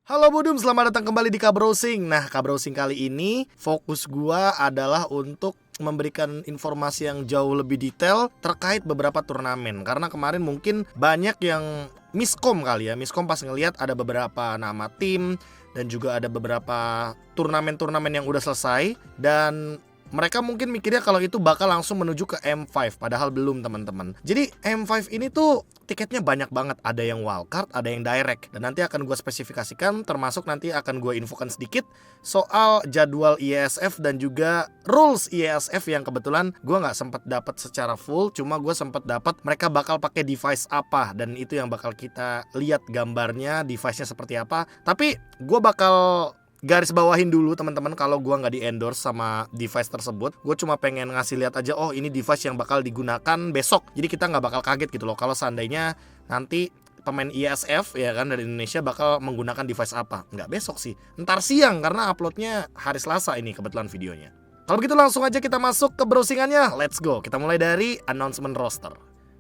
Halo Budum, selamat datang kembali di Kabrowsing. Nah, Kabrowsing kali ini fokus gua adalah untuk memberikan informasi yang jauh lebih detail terkait beberapa turnamen. Karena kemarin mungkin banyak yang miskom kali ya. Miskom pas ngelihat ada beberapa nama tim dan juga ada beberapa turnamen-turnamen yang udah selesai. Dan mereka mungkin mikirnya kalau itu bakal langsung menuju ke M5, padahal belum teman-teman. Jadi M5 ini tuh tiketnya banyak banget. Ada yang wildcard, ada yang direct. Dan nanti akan gue spesifikasikan, termasuk nanti akan gue infokan sedikit soal jadwal IESF dan juga rules IESF yang kebetulan gue nggak sempet dapat secara full. Cuma gue sempet dapat mereka bakal pakai device apa, dan itu yang bakal kita lihat gambarnya, device-nya seperti apa. Tapi gue bakal garis bawahin dulu teman-teman kalau gue nggak di endorse sama device tersebut. Gue cuma pengen ngasih lihat aja, oh ini device yang bakal digunakan besok. Jadi kita nggak bakal kaget gitu loh kalau seandainya nanti pemain ISF ya kan dari Indonesia bakal menggunakan device apa. Nggak besok sih, ntar siang karena uploadnya hari Selasa ini kebetulan videonya. Kalau begitu langsung aja kita masuk ke browsingannya. Let's go. Kita mulai dari announcement roster.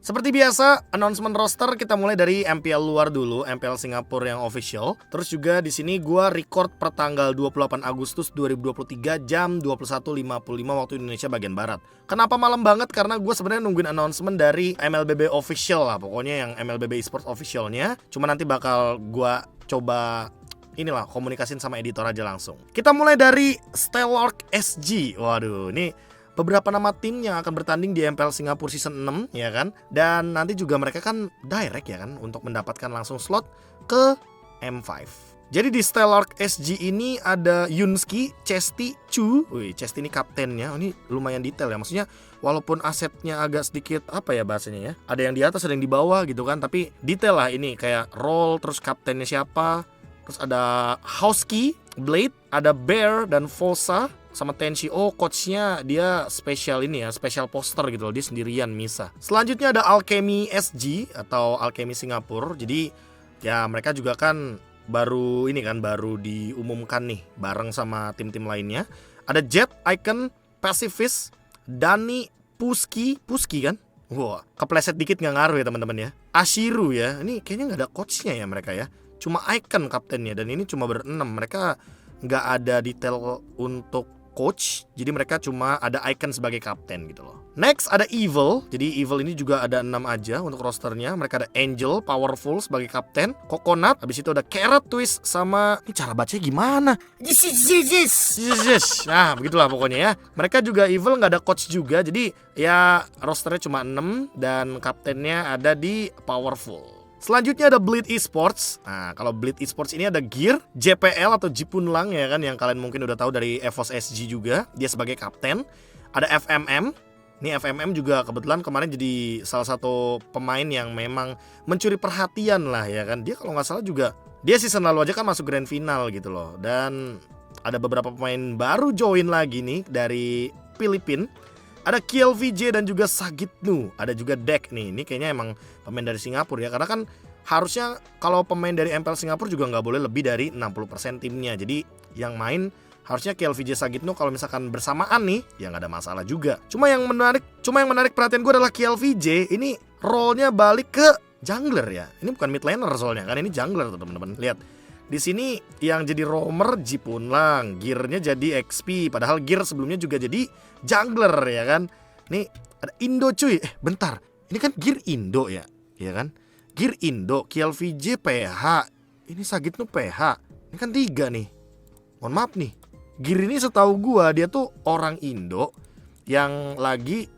Seperti biasa, announcement roster kita mulai dari MPL luar dulu, MPL Singapura yang official. Terus juga di sini gua record per tanggal 28 Agustus 2023 jam 21.55 waktu Indonesia bagian barat. Kenapa malam banget? Karena gue sebenarnya nungguin announcement dari MLBB official lah, pokoknya yang MLBB Esports officialnya. Cuma nanti bakal gua coba inilah komunikasin sama editor aja langsung. Kita mulai dari Stellark SG. Waduh, ini beberapa nama tim yang akan bertanding di MPL Singapura Season 6 ya kan. Dan nanti juga mereka kan direct ya kan untuk mendapatkan langsung slot ke M5. Jadi di Stellark SG ini ada Yunski, Chesty, Chu. Wih, Chesty ini kaptennya. Ini lumayan detail ya. Maksudnya walaupun asetnya agak sedikit apa ya bahasanya ya, ada yang di atas ada yang di bawah gitu kan, tapi detail lah ini kayak role, terus kaptennya siapa. Terus ada Husky, Blade, ada Bear dan Fosa sama Tenshi. Oh, coachnya dia spesial ini ya, spesial poster gitu loh, dia sendirian Misa. Selanjutnya ada Alchemy SG atau Alchemy Singapura. Jadi ya mereka juga kan baru ini kan, baru diumumkan nih bareng sama tim-tim lainnya. Ada Jet, Icon, Pacifist, Dani, Puski kan? Wah, kepleset dikit nggak ngaruh ya teman-teman ya. Ashiru ya, ini kayaknya nggak ada coachnya ya mereka ya. Cuma Icon kaptennya, dan ini cuma berenam. Mereka nggak ada detail untuk coach, jadi mereka cuma ada Icon sebagai kapten gitu loh. Next ada Evil. Jadi Evil ini juga ada 6 aja untuk rosternya. Mereka ada Angel, Powerful sebagai kapten, Coconut, habis itu ada Carrot, Twist, sama ini cara bacanya gimana? Yes. Nah begitulah pokoknya ya. Mereka juga Evil nggak ada coach juga, jadi ya rosternya cuma 6 dan kaptennya ada di Powerful. Selanjutnya ada Bleed Esports. Nah, kalau Bleed Esports ini ada Gear, JPL atau Jipunlang ya kan, yang kalian mungkin udah tahu dari EVOS SG juga. Dia sebagai kapten. Ada FMM. Ini FMM juga kebetulan kemarin jadi salah satu pemain yang memang mencuri perhatian lah ya kan. Dia kalau nggak salah juga, dia season lalu aja kan masuk grand final gitu loh. Dan ada beberapa pemain baru join lagi nih dari Filipina. Ada Kiel VJ dan juga Sagitnu. Ada juga Deck nih. Ini kayaknya emang pemain dari Singapura ya. Karena kan harusnya kalau pemain dari MPL Singapura juga nggak boleh lebih dari 60% timnya. Jadi yang main harusnya Kiel VJ Sagitnu kalau misalkan bersamaan nih, ya nggak ada masalah juga. Cuma yang menarik perhatian gue adalah Kiel VJ. Ini role-nya balik ke jungler ya. Ini bukan mid laner soalnya kan, ini jungler tuh teman-teman. Lihat. Di sini yang jadi roamer Jipunlang, gearnya jadi XP, padahal gear sebelumnya juga jadi jungler ya kan. Nih ada Indo cuy. Bentar. Ini kan gear Indo ya, ya kan? Gear Indo, Kiel VJ PH. Ini Sagitnu PH. Ini kan 3 nih. Mohon maaf nih. Gear ini setahu gua dia tuh orang Indo yang lagi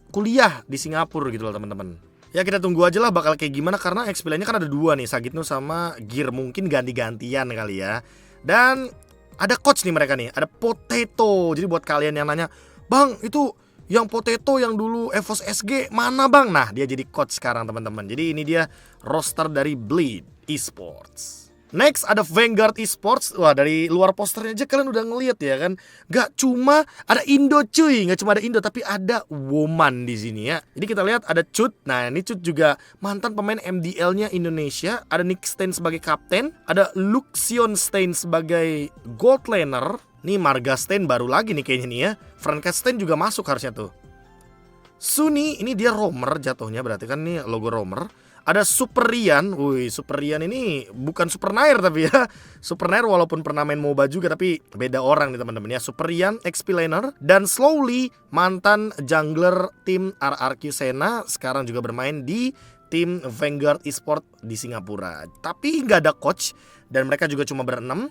kuliah di Singapura gitu loh teman-teman. Ya kita tunggu aja lah bakal kayak gimana, karena XP-nya kan ada 2 nih, Sagitnu sama Gear, mungkin ganti-gantian kali ya. Dan ada coach nih mereka nih, ada Potato. Jadi buat kalian yang nanya, "Bang, itu yang Potato yang dulu EVOS SG mana bang?" Nah dia jadi coach sekarang teman-teman. Jadi ini dia roster dari Bleed Esports. Next ada Vanguard Esports. Wah, dari luar posternya aja kalian udah ngeliat ya kan. Gak cuma ada Indo cuy, gak cuma ada Indo, tapi ada woman di sini ya. Jadi kita lihat ada Cut. Nah ini Cut juga mantan pemain MDL-nya Indonesia. Ada Nick Stein sebagai kapten. Ada Luxion Stein sebagai gold laner. Nih Marga Stein baru lagi nih kayaknya nih ya. Franka Stein juga masuk harusnya tuh. Suni ini dia roamer jatuhnya, berarti kan nih logo roamer. Ada Super Rian. Wih, Super Rian ini bukan Super Nair tapi ya. Super Nair walaupun pernah main MOBA juga, tapi beda orang nih teman-teman ya. Super Rian, XP laner. Dan Slowly, mantan jungler tim RRQ Sena, sekarang juga bermain di tim Vanguard Esport di Singapura. Tapi nggak ada coach dan mereka juga cuma berenam.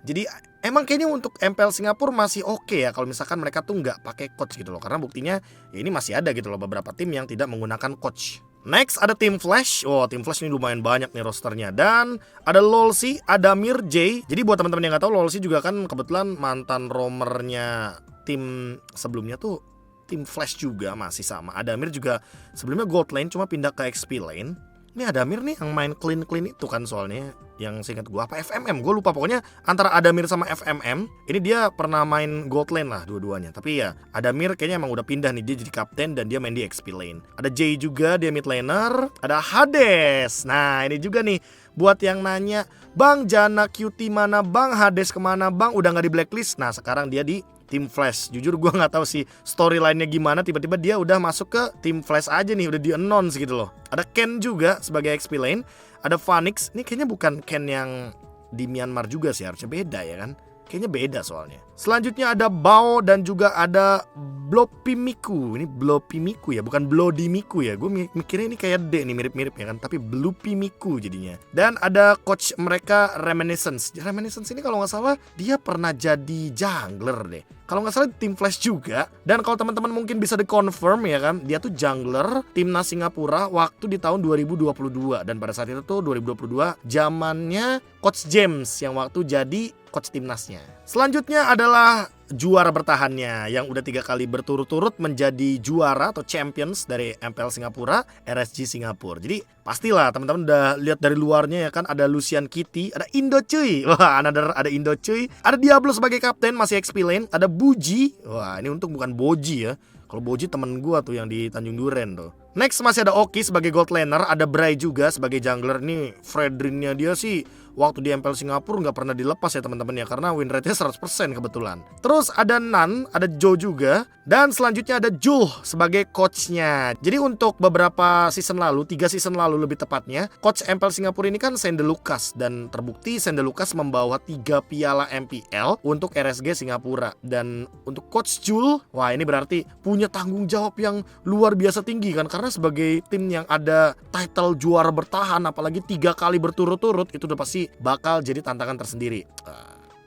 Jadi emang kayaknya untuk MPL Singapura masih oke ya kalau misalkan mereka tuh nggak pakai coach gitu loh. Karena buktinya ya ini masih ada gitu loh beberapa tim yang tidak menggunakan coach. Next ada tim Flash. Oh, tim Flash ini lumayan banyak nih rosternya. Dan ada Lolsi, ada Mir J. Jadi buat teman-teman yang nggak tahu, Lolsi juga kan kebetulan mantan roamernya tim sebelumnya tuh tim Flash juga, masih sama. Adamir juga sebelumnya gold lane cuma pindah ke XP lane. Ini Adamir nih yang main clean itu kan soalnya, yang seingat gue apa FMM, gue lupa, pokoknya antara Adamir sama FMM. Ini dia pernah main gold lane lah dua-duanya. Tapi ya Adamir kayaknya emang udah pindah nih, dia jadi kapten dan dia main di XP lane. Ada Jay juga, dia mid laner. Ada Hades. Nah ini juga nih buat yang nanya, Bang Jana Cutie mana bang, Hades kemana bang, udah gak di blacklist. Nah sekarang dia di tim Flash. Jujur gue nggak tahu sih storyline-nya gimana, tiba-tiba dia udah masuk ke tim Flash aja nih, udah di-announce gitu loh. Ada Ken juga sebagai XP lane. Ada Phoenix, ini kayaknya bukan Ken yang di Myanmar juga sih, harusnya beda ya kan. Kayaknya beda soalnya. Selanjutnya ada Bao dan juga ada Blopimiku. Ini Blopimiku ya, bukan Blodimiku ya. Gue mikirnya ini kayak D nih, mirip-mirip ya kan, tapi Blopimiku jadinya. Dan ada coach mereka Reminiscence. Reminiscence ini kalau nggak salah dia pernah jadi jungler deh. Kalau nggak salah tim Flash juga. Dan kalau teman-teman mungkin bisa di-confirm ya kan, dia tuh jungler timnas Singapura waktu di tahun 2022. Dan pada saat itu tuh 2022 zamannya Coach James yang waktu jadi coach timnasnya. Selanjutnya adalah juara bertahannya yang udah 3 kali berturut-turut menjadi juara atau champions dari MPL Singapura, RSG Singapura. Jadi pastilah teman-teman udah lihat dari luarnya ya kan, ada Lucian Kitty, ada Indo Cuy. Wah, ada Indo Cuy, ada Diablo sebagai kapten masih XP lane, ada Buji. Wah, ini untung bukan Boji ya. Kalau Boji temen gua tuh yang di Tanjung Duren tuh. Next masih ada Oki sebagai gold laner, ada Bray juga sebagai jungler. Nih Fredrinnya dia sih waktu di MPL Singapura nggak pernah dilepas ya teman-teman ya, karena win rate-nya 100% kebetulan. Terus ada Nan, ada Joe juga, dan selanjutnya ada Jul sebagai coachnya. Jadi untuk beberapa season lalu, 3 season lalu lebih tepatnya, coach MPL Singapura ini kan Sende Lucas, dan terbukti Sende Lucas membawa 3 piala MPL untuk RSG Singapura. Dan untuk coach Jul, wah ini berarti punya tanggung jawab yang luar biasa tinggi kan, karena sebagai tim yang ada title juara bertahan, apalagi 3 kali berturut-turut, itu udah pasti bakal jadi tantangan tersendiri.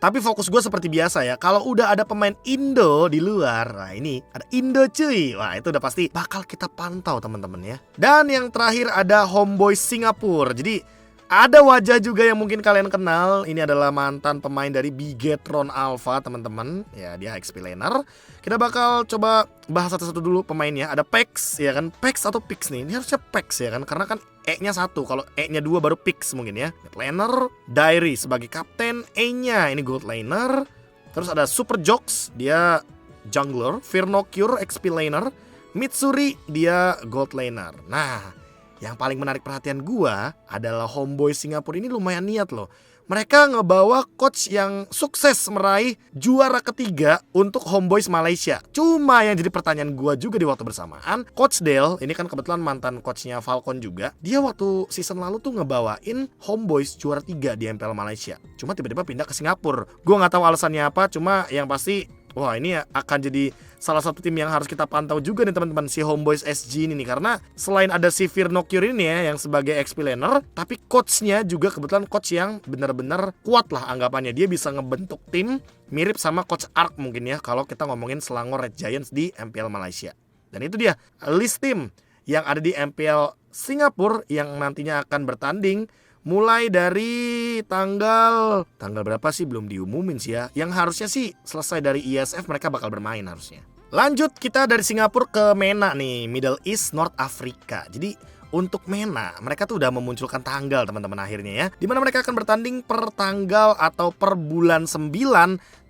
Tapi fokus gue seperti biasa ya, kalau udah ada pemain Indo di luar, nah ini ada Indo cuy, wah itu udah pasti bakal kita pantau teman-teman ya. Dan yang terakhir ada Homeboy Singapura. Jadi ada wajah juga yang mungkin kalian kenal. Ini adalah mantan pemain dari Bigetron Alpha teman-teman. Ya dia XP laner. Kita bakal coba bahas satu-satu dulu pemainnya. Ada Pex ya kan, Pex atau Pix nih. Ini harusnya Pex ya kan, karena kan E-nya 1, kalau E-nya 2 baru Pix mungkin ya. Mid laner, Diary sebagai kapten, E-nya ini gold laner. Terus ada Super Jokes, dia jungler, Firnocure XP laner, Mitsuri dia gold laner. Nah, yang paling menarik perhatian gua adalah Homeboy Singapura ini lumayan niat loh. Mereka ngebawa coach yang sukses meraih juara ketiga untuk Homeboys Malaysia. Cuma yang jadi pertanyaan gua juga di waktu bersamaan, Coach Del, ini kan kebetulan mantan coachnya Falcon juga, dia waktu season lalu tuh ngebawain Homeboys juara 3 di MPL Malaysia. Cuma tiba-tiba pindah ke Singapura. Gua nggak tahu alasannya apa, cuma yang pasti wah ini akan jadi salah satu tim yang harus kita pantau juga nih teman-teman, si Homeboys SG ini nih. Karena selain ada si Firnocure ini ya yang sebagai XP laner, tapi coachnya juga kebetulan coach yang benar-benar kuat lah anggapannya. Dia bisa ngebentuk tim mirip sama coach Ark mungkin ya kalau kita ngomongin Selangor Red Giants di MPL Malaysia. Dan itu dia list tim yang ada di MPL Singapura yang nantinya akan bertanding mulai dari tanggal berapa sih belum diumumin sih ya. Yang harusnya sih selesai dari ISF mereka bakal bermain harusnya. Lanjut kita dari Singapura ke MENA nih, Middle East North Africa. Jadi untuk MENA mereka tuh udah memunculkan tanggal teman-teman akhirnya ya, dimana mereka akan bertanding per tanggal atau per bulan 9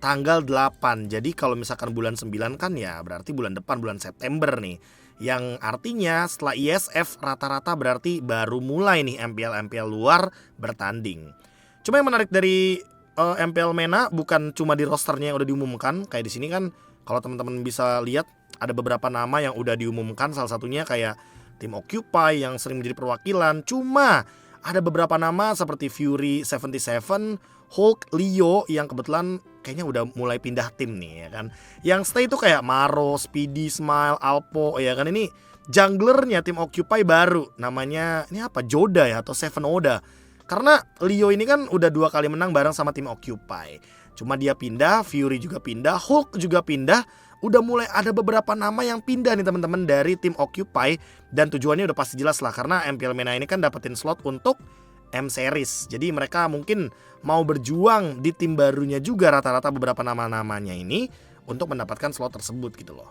tanggal 8. Jadi kalau misalkan bulan 9 kan ya berarti bulan depan, bulan September nih. Yang artinya setelah ISF rata-rata berarti baru mulai nih MPL luar bertanding. Cuma yang menarik dari MPL MENA bukan cuma di rosternya yang udah diumumkan. Kayak di sini kan kalau teman-teman bisa lihat ada beberapa nama yang udah diumumkan. Salah satunya kayak tim Occupy yang sering menjadi perwakilan. Cuma ada beberapa nama seperti Fury 77, Hulk, Leo yang kebetulan kayaknya udah mulai pindah tim nih ya kan. Yang stay itu kayak Maro, Speedy, Smile, Alpo ya kan. Ini junglernya tim Occupy baru, namanya ini apa, Joda ya atau Seven Oda. Karena Leo ini kan udah 2 kali menang bareng sama tim Occupy. Cuma dia pindah, Fury juga pindah, Hulk juga pindah. Udah mulai ada beberapa nama yang pindah nih teman-teman dari tim Occupy. Dan tujuannya udah pasti jelas lah, karena MPL MENA ini kan dapetin slot untuk M-Series. Jadi mereka mungkin mau berjuang di tim barunya juga rata-rata beberapa nama-namanya ini untuk mendapatkan slot tersebut gitu loh.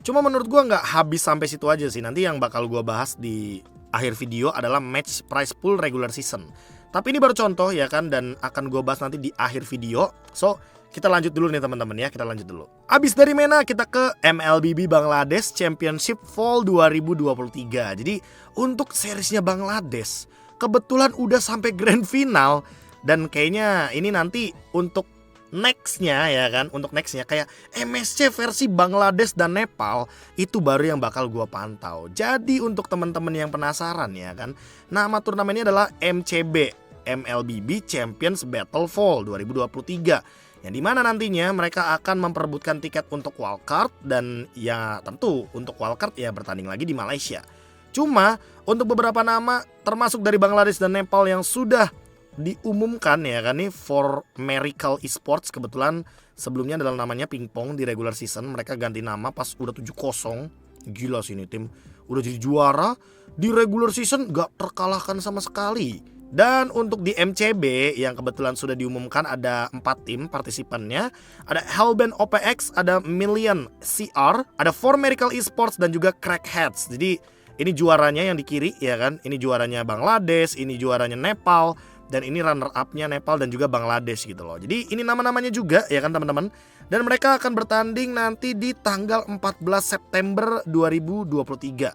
Cuma menurut gue gak habis sampai situ aja sih. Nanti yang bakal gue bahas di akhir video adalah match prize pool regular season. Tapi ini baru contoh ya kan, dan akan gue bahas nanti di akhir video. So kita lanjut dulu nih teman-teman ya, kita lanjut dulu. Abis dari MENA kita ke MLBB Bangladesh Championship Fall 2023. Jadi untuk seriesnya Bangladesh kebetulan udah sampai grand final. Dan kayaknya ini nanti untuk nextnya ya kan, untuk nextnya kayak MSC versi Bangladesh dan Nepal itu baru yang bakal gua pantau. Jadi untuk teman-teman yang penasaran ya kan, nama turnamen ini adalah MCB, MLBB Champions Battle Fall 2023. Yang dimana nantinya mereka akan memperebutkan tiket untuk wildcard. Dan ya tentu untuk wildcard ya bertanding lagi di Malaysia. Cuma untuk beberapa nama termasuk dari Bangladesh dan Nepal yang sudah diumumkan ya kan nih for Miracle Esports, kebetulan sebelumnya adalah namanya Pingpong di regular season. Mereka ganti nama pas udah 7-0. Gila sih ini tim udah jadi juara di regular season gak terkalahkan sama sekali. Dan untuk di MCB yang kebetulan sudah diumumkan ada 4 tim partisipannya. Ada Hellbent OPX, ada Million CR, ada For Miracle Esports dan juga Crackheads. Jadi ini juaranya yang di kiri ya kan. Ini juaranya Bangladesh, ini juaranya Nepal, dan ini runner up-nya Nepal dan juga Bangladesh gitu loh. Jadi ini nama-namanya juga ya kan teman-teman. Dan mereka akan bertanding nanti di tanggal 14 September 2023.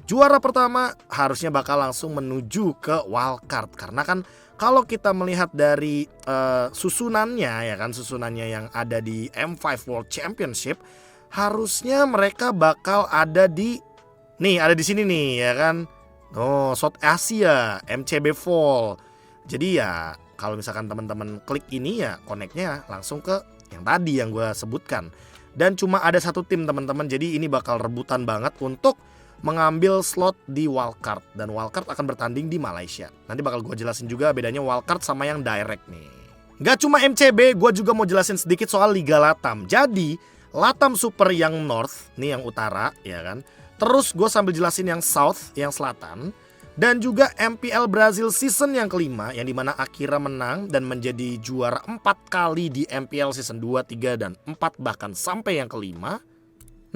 Juara pertama harusnya bakal langsung menuju ke wildcard. Karena kan kalau kita melihat dari susunannya ya kan, susunannya yang ada di M5 World Championship, harusnya mereka bakal ada di ada di sini nih ya kan. Oh, South Asia, MCB Fall. Jadi ya kalau misalkan teman-teman klik ini ya connect-nya langsung ke yang tadi yang gue sebutkan. Dan cuma ada 1 tim teman-teman. Jadi ini bakal rebutan banget untuk mengambil slot di wildcard. Dan wildcard akan bertanding di Malaysia. Nanti bakal gue jelasin juga bedanya wildcard sama yang direct nih. Gak cuma MCB, gue juga mau jelasin sedikit soal Liga Latam. Jadi Latam Super yang North, nih yang utara ya kan. Terus gue sambil jelasin yang South, yang selatan. Dan juga MPL Brazil season yang kelima, yang dimana Akira menang dan menjadi juara 4 kali di MPL season 2, 3, dan 4 bahkan sampai yang kelima.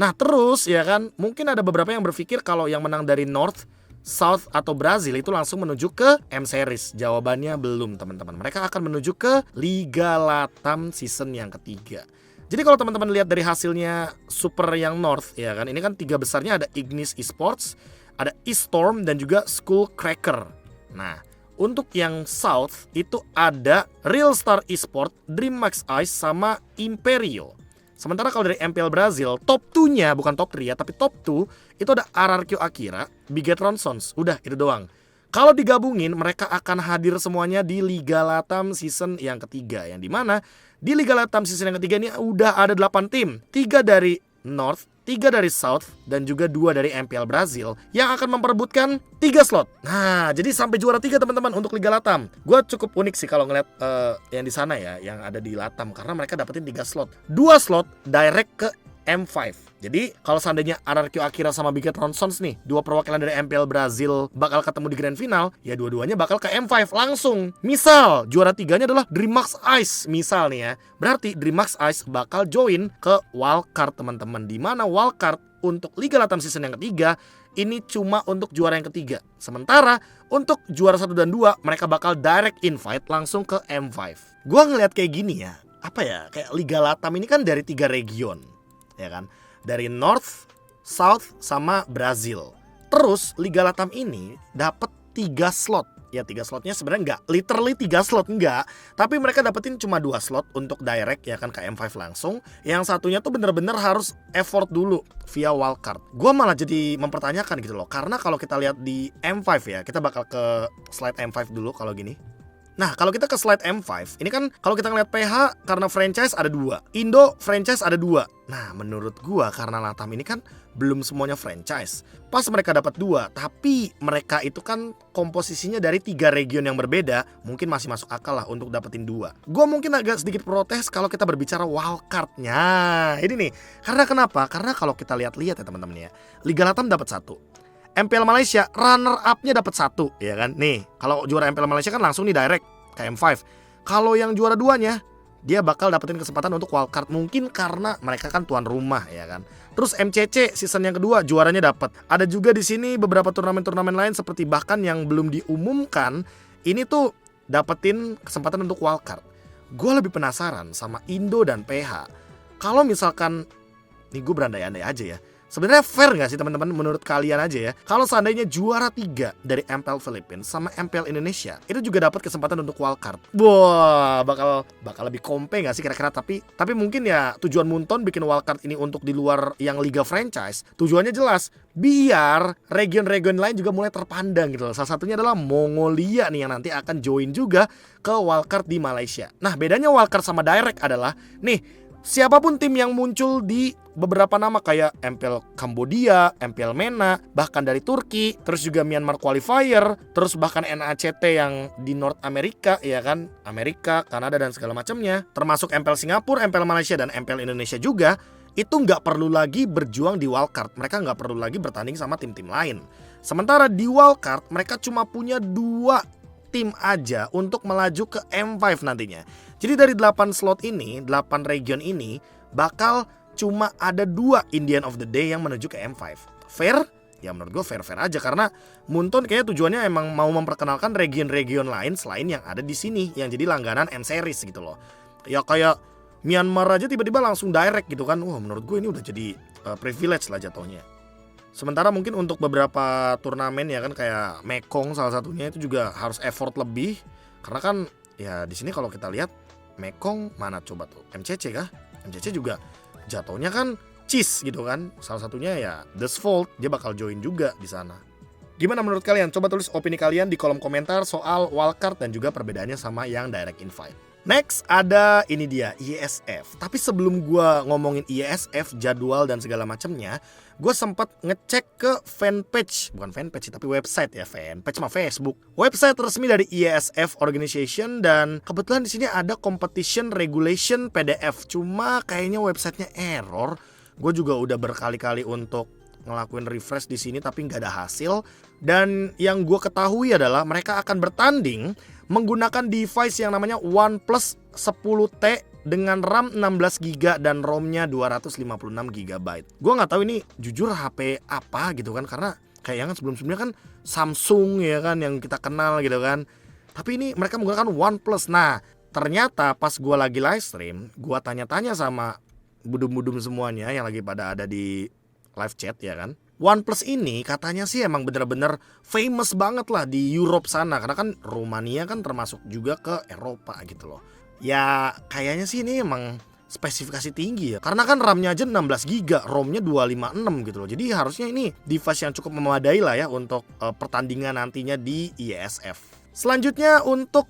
Nah terus ya kan, mungkin ada beberapa yang berpikir kalau yang menang dari North, South atau Brazil itu langsung menuju ke M-Series. Jawabannya belum teman-teman. Mereka akan menuju ke Liga Latam season yang ketiga. Jadi kalau teman-teman lihat dari hasilnya Super yang North ya kan, ini kan 3 besarnya ada Ignis Esports, ada E-Storm dan juga Skull Cracker. Nah untuk yang South itu ada Real Star Esports, DreamMax Ice sama Imperio. Sementara kalau dari MPL Brazil, top 2-nya bukan top 3 ya, tapi top 2 itu ada RRQ Akira, Bigetron Sons. Udah itu doang. Kalau digabungin mereka akan hadir semuanya di Liga Latam season yang ketiga. Yang dimana di Liga Latam season yang ketiga ini udah ada 8 tim. 3 dari North, 3 dari South, dan juga 2 dari MPL Brazil yang akan memperebutkan 3 slot. Nah, jadi sampai juara 3 teman-teman untuk Liga Latam. Gue cukup unik sih kalau ngeliat yang di sana ya, yang ada di Latam, karena mereka dapetin 3 slot. 2 slot direct ke M5. Jadi kalau seandainya RRQ Akira sama Bigetron Sons nih, 2 perwakilan dari MPL Brazil bakal ketemu di Grand Final, ya dua-duanya bakal ke M5 langsung. Misal juara 3-nya adalah DreamMax Ice misal nih ya. Berarti DreamMax Ice bakal join ke wildcard teman-teman. Di mana wildcard untuk Liga Latam season yang ketiga ini cuma untuk juara yang ketiga. Sementara untuk juara 1 dan 2 mereka bakal direct invite langsung ke M5. Gua ngeliat kayak gini ya, apa ya, kayak Liga Latam ini kan dari 3 region ya kan, dari North, South sama Brazil. Terus Liga Latam ini dapat 3 slot Ya 3 slotnya sebenarnya nggak literally 3 slot, enggak. Tapi mereka dapetin cuma 2 slot untuk direct ya kan ke M5 langsung. Yang satunya tuh bener-bener harus effort dulu via wildcard. Gua malah jadi mempertanyakan gitu loh. Karena kalau kita lihat di M5 ya, kita bakal ke slide M5 dulu kalau gini. Nah kalau kita ke slide M5, ini kan kalau kita ngeliat PH karena franchise ada 2, Indo franchise ada 2. Nah menurut gua karena Latam ini kan belum semuanya franchise. Pas mereka dapat 2, tapi mereka itu kan komposisinya dari 3 region yang berbeda, mungkin masih masuk akal lah untuk dapetin 2. Gua mungkin agak sedikit protes kalau kita berbicara wildcardnya. Ini nih, karena kenapa? Karena kalau kita lihat-lihat ya teman-teman ya, Liga Latam dapat 1. MPL Malaysia runner up-nya dapat 1 ya kan. Nih, kalau juara MPL Malaysia kan langsung nih direct ke M5. Kalau yang juara 2-nya dia bakal dapetin kesempatan untuk wildcard, mungkin karena mereka kan tuan rumah ya kan. Terus MCC season yang kedua juaranya dapat. Ada juga di sini beberapa turnamen-turnamen lain seperti bahkan yang belum diumumkan ini tuh dapetin kesempatan untuk wildcard. Gue lebih penasaran sama Indo dan PH. Kalau misalkan nih gue berandai-andai aja ya, sebenarnya fair gak sih teman-teman menurut kalian aja ya, kalau seandainya juara 3 dari MPL Philippines sama MPL Indonesia itu juga dapat kesempatan untuk wildcard? Wah, bakal lebih kompe gak sih kira-kira? Tapi mungkin ya tujuan Moonton bikin wildcard ini untuk di luar yang liga franchise, tujuannya jelas biar region-region lain juga mulai terpandang gitu loh. Salah satunya adalah Mongolia nih yang nanti akan join juga ke wildcard di Malaysia. Nah bedanya wildcard sama direct adalah nih, siapapun tim yang muncul di beberapa nama kayak MPL Kambodia, MPL MENA, bahkan dari Turki, terus juga Myanmar Qualifier, terus bahkan NACT yang di North America ya kan, Amerika, Kanada dan segala macamnya, termasuk MPL Singapura, MPL Malaysia dan MPL Indonesia juga, itu nggak perlu lagi berjuang di wildcard. Mereka nggak perlu lagi bertanding sama tim-tim lain. Sementara di wildcard mereka cuma punya 2 tim aja untuk melaju ke M5 nantinya. Jadi dari 8 slot ini, 8 region ini bakal cuma ada 2 in the end of the day yang menuju ke M5. Fair? Ya menurut gue fair-fair aja karena Moonton kayaknya tujuannya emang mau memperkenalkan region-region lain selain yang ada di sini yang jadi langganan M series gitu loh. Ya kayak Myanmar aja tiba-tiba langsung direct gitu kan. Wah menurut gue ini udah jadi privilege lah jatuhnya. Sementara mungkin untuk beberapa turnamen ya kan kayak Mekong salah satunya itu juga harus effort lebih karena kan ya di sini kalau kita lihat Mekong mana coba tuh MCC kah? MCC juga jatuhnya kan cheese gitu kan. Salah satunya ya The Fault, dia bakal join juga di sana. Gimana menurut kalian? Coba tulis opini kalian di kolom komentar soal wildcard dan juga perbedaannya sama yang direct invite. Next ada ini dia ISF. Tapi sebelum gua ngomongin ISF, jadwal dan segala macamnya, gue sempat ngecek ke fanpage, bukan fanpage tapi website ya, fanpage sama Facebook. Website resmi dari ISF Organization dan kebetulan di sini ada competition regulation PDF. Cuma kayaknya websitenya error. Gue juga udah berkali-kali untuk ngelakuin refresh di sini tapi nggak ada hasil. Dan yang gue ketahui adalah mereka akan bertanding menggunakan device yang namanya OnePlus 10T dengan RAM 16GB dan ROM-nya 256GB. Gue nggak tahu ini jujur HP apa gitu kan, karena kayak yang sebelum-sebelumnya kan Samsung ya kan yang kita kenal gitu kan. Tapi ini mereka menggunakan OnePlus. Nah ternyata pas gue lagi live stream, gue tanya-tanya sama budum-budum semuanya yang lagi pada ada di live chat ya kan, OnePlus ini katanya sih emang bener-bener famous banget lah di Europe sana. Karena kan Rumania kan termasuk juga ke Eropa gitu loh. Ya kayaknya sih ini emang spesifikasi tinggi ya. Karena kan RAM-nya aja 16GB, ROM-nya 256 gitu loh. Jadi harusnya ini device yang cukup memadai lah ya untuk pertandingan nantinya di ISF. Selanjutnya untuk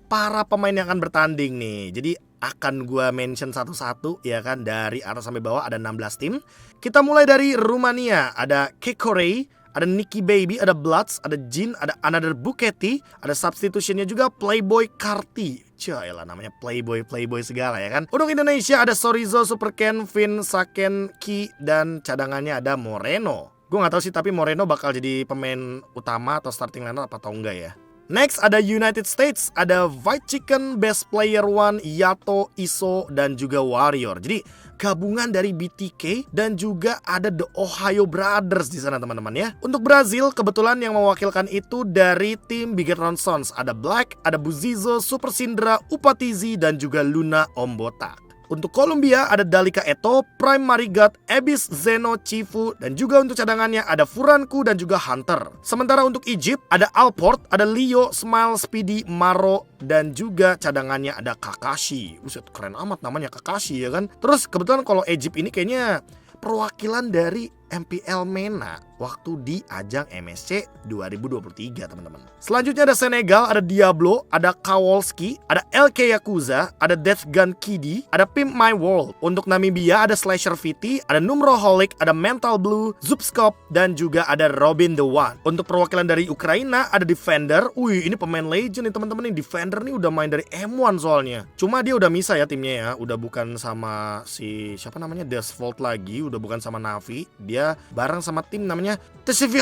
para pemain yang akan bertanding nih. Jadi akan gue mention satu-satu ya kan, dari atas sampai bawah ada 16 tim. Kita mulai dari Rumania, ada Kekorei, ada Nicky Baby, ada Bloods, ada Jin, ada Another Buketi, ada substitutionnya juga Playboy Karti. Cyaelah namanya Playboy segala ya kan. Untuk Indonesia ada Sorizo, Superken, Vin, Saken, Ki, dan cadangannya ada Moreno. Gue gak tahu sih tapi Moreno bakal jadi pemain utama atau starting lineup atau enggak ya. Next ada United States, ada White Chicken, Best Player One, Yato, Iso, dan juga Warrior. Jadi gabungan dari BTK dan juga ada The Ohio Brothers di sana teman-teman ya. Untuk Brazil kebetulan yang mewakilkan itu dari tim Bigetron Sons. Ada Black, ada Buzizo, Super Sindra, Upatizi, dan juga Luna Ombota. Untuk Kolombia ada Dalika Eto, Prime Marigat, Ebis Zeno Chifu, dan juga untuk cadangannya ada Furanku dan juga Hunter. Sementara untuk Egypt ada Alport, ada Leo, Smile, Speedy, Maro, dan juga cadangannya ada Kakashi. Buset, keren amat namanya Kakashi ya kan. Terus kebetulan kalau Egypt ini kayaknya perwakilan dari MPL MENA waktu di ajang MSC 2023 teman-teman. Selanjutnya ada Senegal, ada Diablo, ada Kowalski, ada LK Yakuza, ada Death Gun Kiddy, ada Pimp My World. Untuk Namibia ada Slasher VT, ada Numroholic, ada Mental Blue, Zubskop, dan juga ada Robin the One. Untuk perwakilan dari Ukraina ada Defender. Wih, ini pemain legend nih teman-teman nih. Defender nih udah main dari M1 soalnya. Cuma dia udah misah ya timnya ya. Udah bukan sama si siapa namanya Desvolt lagi, udah bukan sama Navi. Dia bareng sama tim namanya TSV.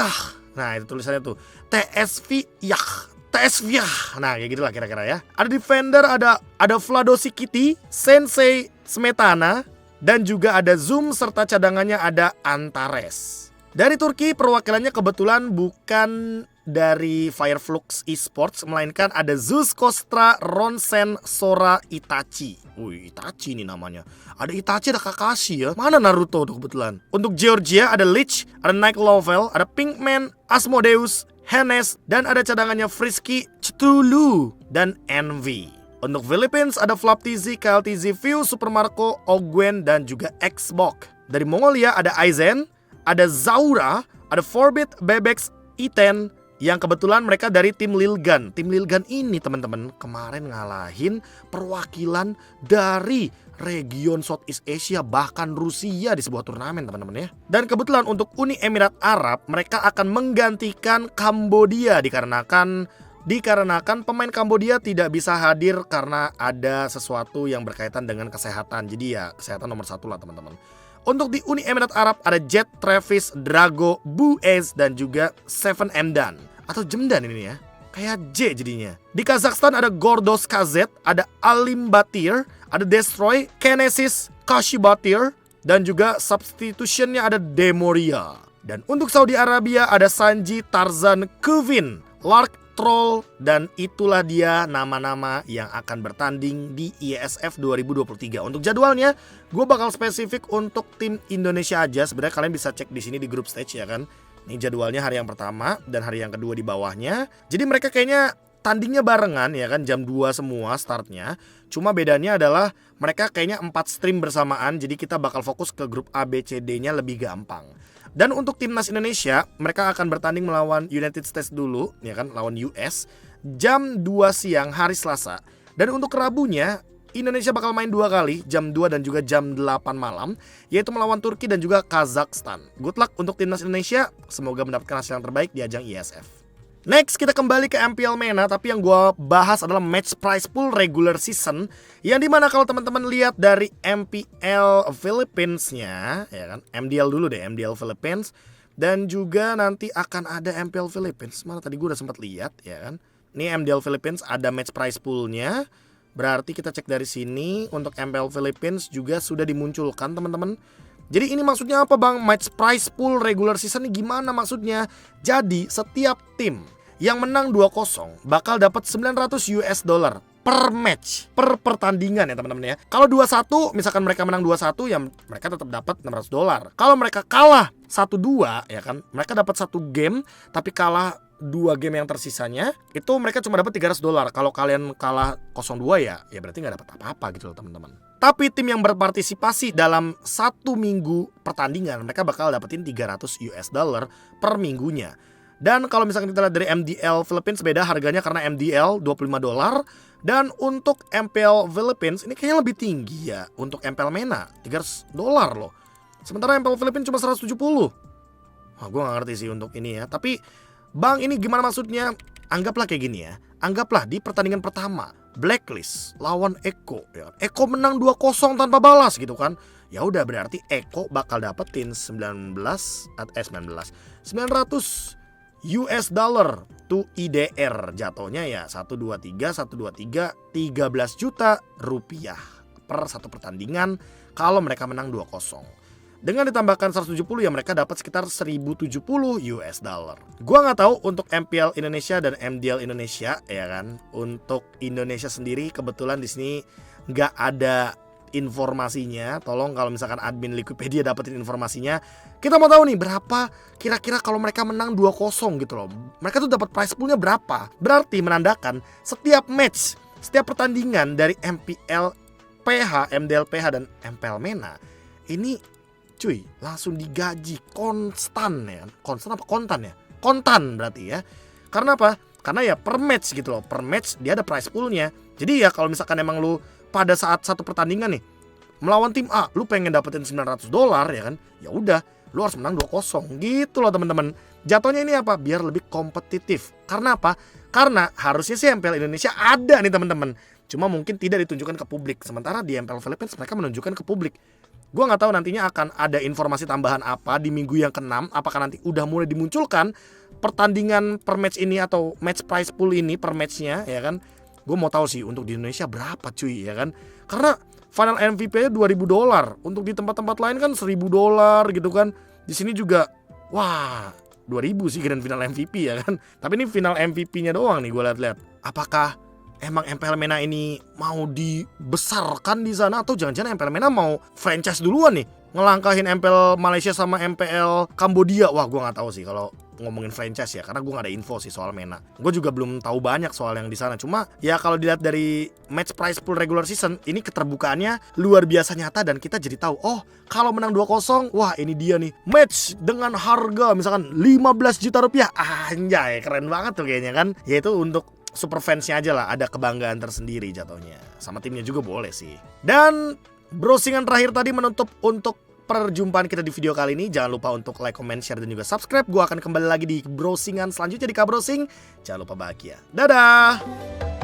Nah, itu tulisannya tuh TSV Yah. TSV. Nah, kayak gitulah kira-kira ya. Ada Defender, ada Vladosikiti, Sensei Smetana, dan juga ada Zoom serta cadangannya ada Antares. Dari Turki perwakilannya kebetulan bukan dari Fireflux Esports, melainkan ada Zeus Kostra, Ronsen, Sora, Itachi. Wih, Itachi ini namanya. Ada Itachi, ada Kakashi ya. Mana Naruto tuh kebetulan. Untuk Georgia ada Lich, ada Nike Lovell, ada Pinkman, Asmodeus, Hennes, dan ada cadangannya Frisky, Cthulhu, dan Envy. Untuk Philippines ada Flaptizi, KLTZ, View, Super Marco, Ogwen, dan juga Xbox. Dari Mongolia ada Aizen, ada Zaura, ada Forbit, Bebex, Iten, yang kebetulan mereka dari tim Lilgan. Tim Lilgan ini teman-teman kemarin ngalahin perwakilan dari region Southeast Asia, bahkan Rusia di sebuah turnamen teman-teman ya. Dan kebetulan untuk Uni Emirat Arab mereka akan menggantikan Kambodia dikarenakan pemain Kambodia tidak bisa hadir karena ada sesuatu yang berkaitan dengan kesehatan. Jadi ya kesehatan nomor satu lah teman-teman. Untuk di Uni Emirat Arab ada Jet, Travis, Drago, Buez, dan juga Seven Emdan. Atau Jemdan ini ya. Kayak J jadinya. Di Kazakhstan ada Gordos KZ, ada Alim Batir, ada Destroy, Kinesis, Kashi Batir, dan juga substitutionnya ada Demoria. Dan untuk Saudi Arabia ada Sanji, Tarzan, Kevin, Lark, Troll, dan itulah dia nama-nama yang akan bertanding di ISF 2023. Untuk jadwalnya, gue bakal spesifik untuk tim Indonesia aja. Sebenarnya kalian bisa cek di sini di group stage ya kan. Ini jadwalnya hari yang pertama dan hari yang kedua di bawahnya. Jadi mereka kayaknya tandingnya barengan ya kan, jam 2 semua startnya. Cuma bedanya adalah mereka kayaknya 4 stream bersamaan. Jadi kita bakal fokus ke grup A, B, C, D-nya lebih gampang. Dan untuk timnas Indonesia, mereka akan bertanding melawan United States dulu, ya kan, lawan US jam 2 siang hari Selasa. Dan untuk Rabunya, Indonesia bakal main 2 kali, jam 2 dan juga jam 8 malam, yaitu melawan Turki dan juga Kazakhstan. Good luck untuk timnas Indonesia, semoga mendapatkan hasil yang terbaik di ajang ISF. Next kita kembali ke MPL MENA, tapi yang gue bahas adalah match prize pool regular season, yang dimana kalau teman-teman lihat dari MPL Philippines-nya, ya kan, MDL dulu deh, MDL Philippines, dan juga nanti akan ada MPL Philippines. Mana tadi gue udah sempat lihat, ya kan. Ini MDL Philippines ada match prize pool-nya, berarti kita cek dari sini. Untuk MPL Philippines juga sudah dimunculkan teman-teman. Jadi ini maksudnya apa bang? Match prize pool regular season ini gimana maksudnya? Jadi setiap tim yang menang 2-0 bakal dapat 900 US dollar per match, per pertandingan ya teman-teman ya. Kalau 2-1, misalkan mereka menang 2-1 ya mereka tetap dapat 600 dolar. Kalau mereka kalah 1-2 ya kan, mereka dapat 1 game tapi kalah 2 game yang tersisanya itu mereka cuma dapat 300 dolar. Kalau kalian kalah 0-2 ya berarti nggak dapat apa-apa gitu loh teman-teman. Tapi tim yang berpartisipasi dalam 1 minggu pertandingan mereka bakal dapetin 300 US dollar per minggunya. Dan kalau misalkan kita lihat dari MDL Philippines beda harganya karena MDL 25 dolar. Dan untuk MPL Philippines ini kayaknya lebih tinggi ya. Untuk MPL MENA 300 dolar loh. Sementara MPL Philippines cuma 170. Wah gue gak ngerti sih untuk ini ya. Tapi bang ini gimana maksudnya? Anggaplah kayak gini ya. Anggaplah di pertandingan pertama Blacklist lawan Eko ya. Eko menang 2-0 tanpa balas gitu kan. Ya udah berarti Eko bakal dapetin 900 US dollar to IDR. Jatuhnya ya 123 13 juta rupiah per satu pertandingan kalau mereka menang 2-0. Dengan ditambahkan 170 ya mereka dapat sekitar 1070 US dollar. Gua nggak tahu untuk MPL Indonesia dan MDL Indonesia ya kan. Untuk Indonesia sendiri kebetulan di sini nggak ada informasinya. Tolong kalau misalkan admin Liquipedia dapetin informasinya. Kita mau tahu nih berapa kira-kira kalau mereka menang 2-0 gitu loh. Mereka tuh dapat prize poolnya berapa. Berarti menandakan setiap match, setiap pertandingan dari MPL PH, MDL PH dan MPL MENA ini cuy langsung digaji konstan ya. Konstan apa kontan ya? Kontan berarti ya. Karena apa? Karena ya per match gitu loh. Per match dia ada prize poolnya. Jadi ya kalau misalkan emang lu pada saat satu pertandingan nih melawan tim A, lu pengen dapetin $900 ya kan? Ya udah, lu harus menang 2-0 gitu loh teman-teman. Jatuhnya ini apa? Biar lebih kompetitif. Karena apa? Karena harusnya sih MPL Indonesia ada nih teman-teman. Cuma mungkin tidak ditunjukkan ke publik. Sementara di MPL Philippines mereka menunjukkan ke publik. Gua nggak tahu nantinya akan ada informasi tambahan apa di minggu yang ke-6. Apakah nanti udah mulai dimunculkan pertandingan per match ini atau match prize pool ini per matchnya ya kan? Gue mau tahu sih untuk di Indonesia berapa cuy ya kan? Karena final MVP-nya $2.000. Untuk di tempat-tempat lain kan $1.000 gitu kan. Di sini juga wah 2.000 sih grand final MVP ya kan. Tapi ini final MVP-nya doang nih gue lihat-lihat. Apakah emang MPL MENA ini mau dibesarkan di sana atau jangan-jangan MPL MENA mau franchise duluan nih? Ngelangkahin MPL Malaysia sama MPL Kambodia. Wah gue nggak tahu sih kalau ngomongin franchise ya, karena gue gak ada info sih soal MENA. Gue juga belum tahu banyak soal yang di sana. Cuma ya kalau dilihat dari match prize pool regular season, ini keterbukaannya luar biasa nyata dan kita jadi tahu, oh kalau menang 2-0, wah ini dia nih match dengan harga misalkan 15 juta rupiah. Anjay, keren banget tuh kayaknya kan. Yaitu untuk super fansnya aja lah, ada kebanggaan tersendiri jatuhnya. Sama timnya juga boleh sih. Dan browsingan terakhir tadi menutup untuk perjumpaan kita di video kali ini. Jangan lupa untuk like, comment, share, dan juga subscribe. Gue akan kembali lagi di browsingan selanjutnya di K Browsing. Jangan lupa bahagia. Dadah!